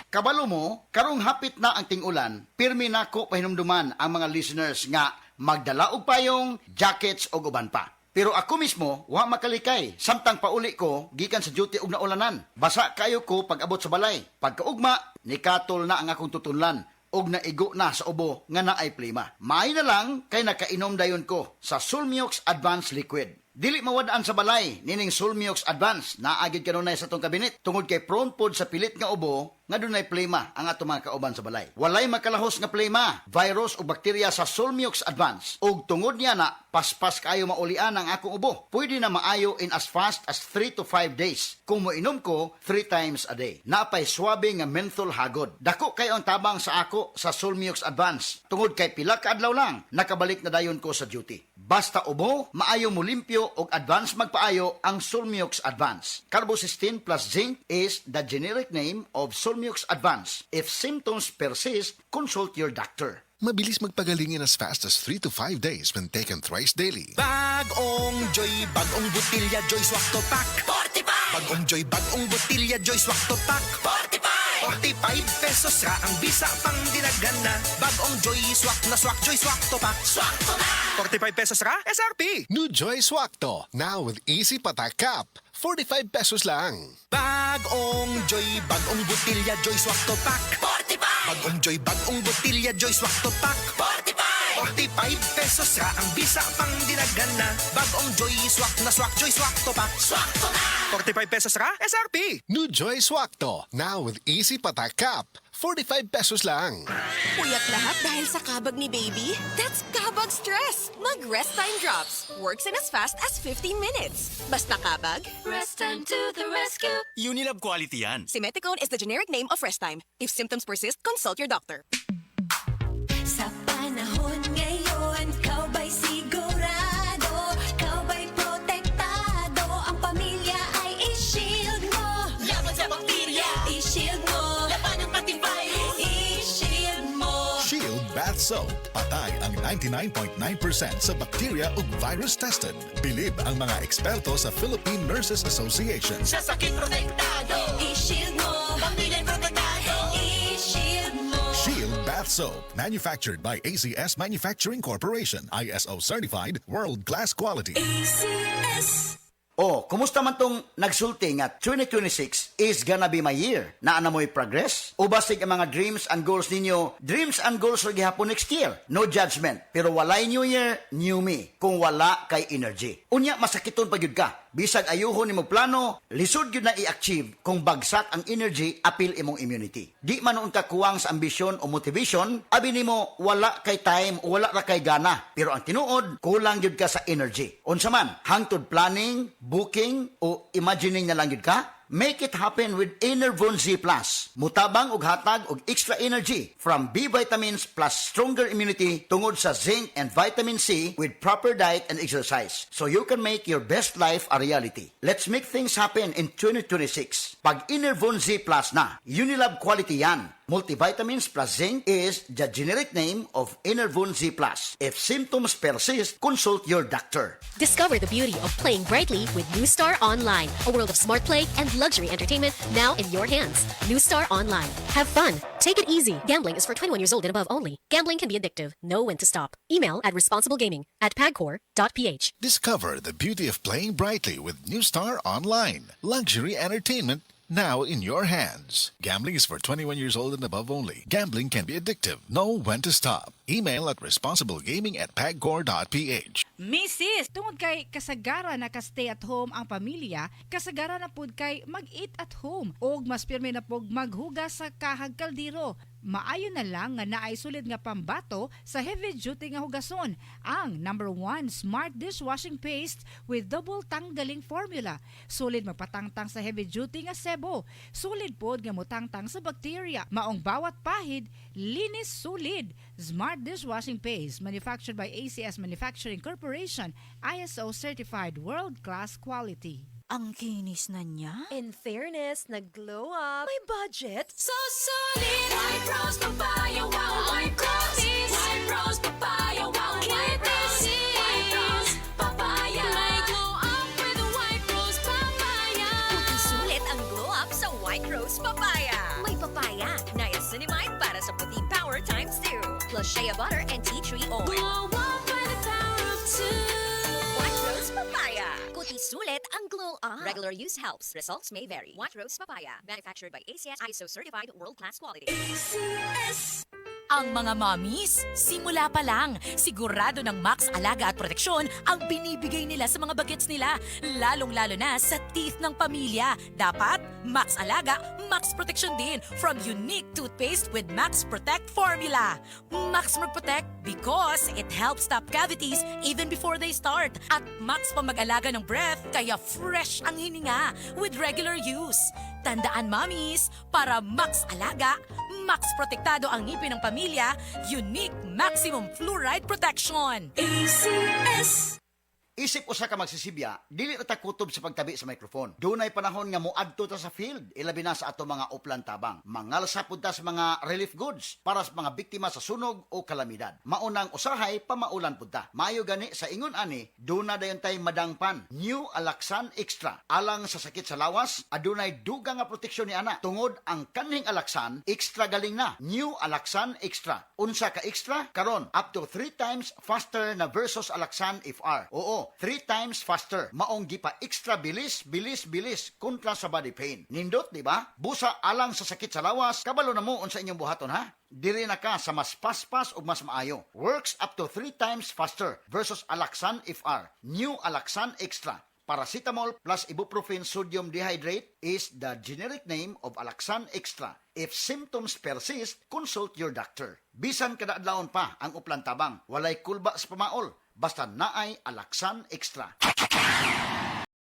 Kabalo mo, karong hapit na ang ting-ulan, pirmi nako pahinumduman ang mga listeners nga magdala og payong, jackets o uban pa. Pero ako mismo, wa makalikay. Samtang pauli ko, gikan sa duty og naulanan. Basa kayo ko pag abot sa balay. Pagkaugma, nikatol na ang akong tutunlan. Og naigo na sa ubo nga naay plima. Maay na lang kay nakainom dayon ko sa Sulmiox Advanced Liquid. Dili mawadaan sa balay, nining Sulmiox Advance, naagid kanunay sa tong kabinet, tungod kay prone pod sa pilit nga ubo, nga dunay plema ang ato mga kauban sa balay. Walay makalahos nga plema, virus o bakterya sa Sulmiox Advance. Ug tungod niya na, paspas kayo maulian ang akong ubo. Pwede na maayo in as fast as 3 to 5 days. Kung moinom ko, 3 times a day. Napay swabe nga menthol hagod. Dako kayo ang tabang sa ako sa Sulmiox Advance. Tungod kay pila ka adlaw lang, nakabalik na dayon ko sa duty. Basta ubo, maayo mo limpyo o advance magpaayo ang Sulmiox Advance. Carbocysteine plus zinc is the generic name of Sulmiox Advance. If symptoms persist, consult your doctor. Mabilis magpagaling in as fast as 3 to 5 days when taken thrice daily. Bagong Joy, bagong butilya, Joy Swak to Pack. 45! Bagong Joy, bagong butilya, Joy Swak to Pack. 45! 45 pesos ra ang bisa pang dinagana. Bagong Joy Swak na Swak, Joy Swak to Pack. Swak to na! 45 pesos ra, SRP. New Joy Swakto, now with easy patak cap. 45 pesos lang. Bagong Joy, bagong butilya, Joy Swak to Pack. 45! Bagong Joy, bagong butilya, Joy Swak to Pack. 45! 45 pesos ra ang bisa pang dinagana. Bagong Joy Swak na Swak, Joy Swak to Pack. Swak to na! 45 pesos ra, SRP. New Joy Swakto, now with easy patak cap. 45 pesos lang. Uyak lahat dahil sa kabag ni baby? That's kabag stress! Mag-Rest Time Drops. Works in as fast as 15 minutes. Basta kabag, Rest time to the rescue. Unilab quality yan. Simeticone is the generic name of Rest Time. If symptoms persist, consult your doctor. Sa panahon ngayon, kau ba'y sigurado? Kau ba'y protektado? Ang pamilya ay i-shield mo. Laban sa bakterya, i-shield mo. Laban ng pati virus, i-shield mo. Shield Bath Soap. Patay ang 99.9% sa bacteria ug virus tested. Bilib ang mga eksperto sa Philippine Nurses Association. Sa sakit protektado, i-shield mo. Pamilya'y protektado, i-shield mo. Shield Bath Soap. Manufactured by ACS Manufacturing Corporation. ISO certified, world-class quality. ACS. Oh, kumusta man tong nagsulti nga 2026 is gonna be my year? Naa na mo'y progress? O basig ang mga dreams and goals ninyo, dreams and goals ra gihapon next year? No judgment. Pero walay new year, new me. Kung wala kay energy. Unya, masakiton pa gyud ka. Bisag ayuhon nimo plano, lisod gyud na i-achieve kung bagsak ang energy, apil imong immunity. Di man noon ka kuwang sa ambisyon o motivation, abi nimo wala kay time o wala ra kay gana. Pero ang tinuod, kulang gyud ka sa energy. Unsa man, hangtod planning, booking o imagining na lang yun ka? Make it happen with Enervon Z+. Mutabang og hatag og extra energy from B vitamins plus stronger immunity tungod sa zinc and vitamin C with proper diet and exercise. So you can make your best life a reality. Let's make things happen in 2026. Pag Enervon Z+ na, Unilab quality yan. Multivitamins plus zinc is the generic name of Enervon Z+. If symptoms persist, consult your doctor. Discover the beauty of playing brightly with New Star Online, a world of smart play and luxury entertainment now in your hands. New Star Online. Have fun. Take it easy. Gambling is for 21 years old and above only. Gambling can be addictive. Know when to stop. Email at responsiblegaming@pagcor.ph. Discover the beauty of playing brightly with New Star Online. Luxury entertainment now in your hands. Gambling is for 21 years old and above only. Gambling can be addictive. Know when to stop. Email at responsiblegaming@pagcor.ph. Mrs. Tungod kay kasagara na ka-stay at home ang pamilya, kasagara na pud kay mag-eat at home og mas pirmi na pug maghugas sa kahag kaldero. Maayo na lang nga naay sulid nga pambato sa heavy duty nga hugason, ang #1 Smart Dishwashing Paste with double tanggaling formula. Sulid magpatangtang sa heavy duty nga sebo, sulid pod nga motangtang sa bacteria, maong bawat pahid linis sulid. Smart Dishwashing Paste manufactured by ACS Manufacturing Corporation, ISO certified world-class quality. Ang kinis na niya. In fairness, nag-glow up. May budget. So solid. White Rose Papaya, wow. White Rose. White Rose Papaya, wow. White Rose. White Rose Papaya. May glow up with White Rose Papaya. Sulit ang glow up sa White Rose Papaya. May papaya, plus shea butter and tea tree oil. Glow up by the power of two. White Rose Papaya. Kuti sulit ang glow up. Regular use helps. Results may vary. White Rose Papaya. Manufactured by ACS ISO certified world-class quality. ACS. Ang mga mommies, simula pa lang, sigurado ng Max Alaga at Proteksyon ang binibigay nila sa mga bagets nila, lalong-lalo na sa teeth ng pamilya. Dapat Max Alaga, Max Proteksyon din from unique toothpaste with Max Protect formula. Max Protect because it helps stop cavities even before they start. At Max pa mag-alaga ng breath kaya fresh ang hininga with regular use. Tandaan mommies, para Max Alaga, Max Protektado ang ngipin ng pamilya, unique maximum fluoride protection. ACS. Isip usa ka magsisibya, dili na ta kutob sa pagtabi sa microphone. Dunay panahon nga moadto ta sa field, ilabi na sa ato mga uplan tabang. Mangalsa pud ta sa mga relief goods para sa mga biktima sa sunog o kalamidad. Maunang usahay pamaulan pud ta. Maayo gani sa ingon ani, duna dayon tay madangpan. New Alaxan Extra. Alang sa sakit sa lawas, adunay dugang nga proteksyon ni ana. Tungod ang kanhing Alaxan, extra galing na. New Alaxan Extra. Unsa ka extra? Karon up to 3 times faster na versus Alaxan FR. Oo, 3 times faster. Maong gipa extra bilis kontra sa body pain. Nindot, di ba? Busa alang sa sakit sa lawas, kabalo na mo unsa inyong buhaton ha? Diri na ka sa mas paspas ug mas maayo. Works up to 3 times faster versus Alaxan FR. New Alaxan Extra. Paracetamol plus ibuprofen sodium dehydrate is the generic name of Alaxan Extra. If symptoms persist, consult your doctor. Bisan kada adlawon pa ang uplan tabang, walay kulba sa pamaol. Basta naay Alaxan Extra.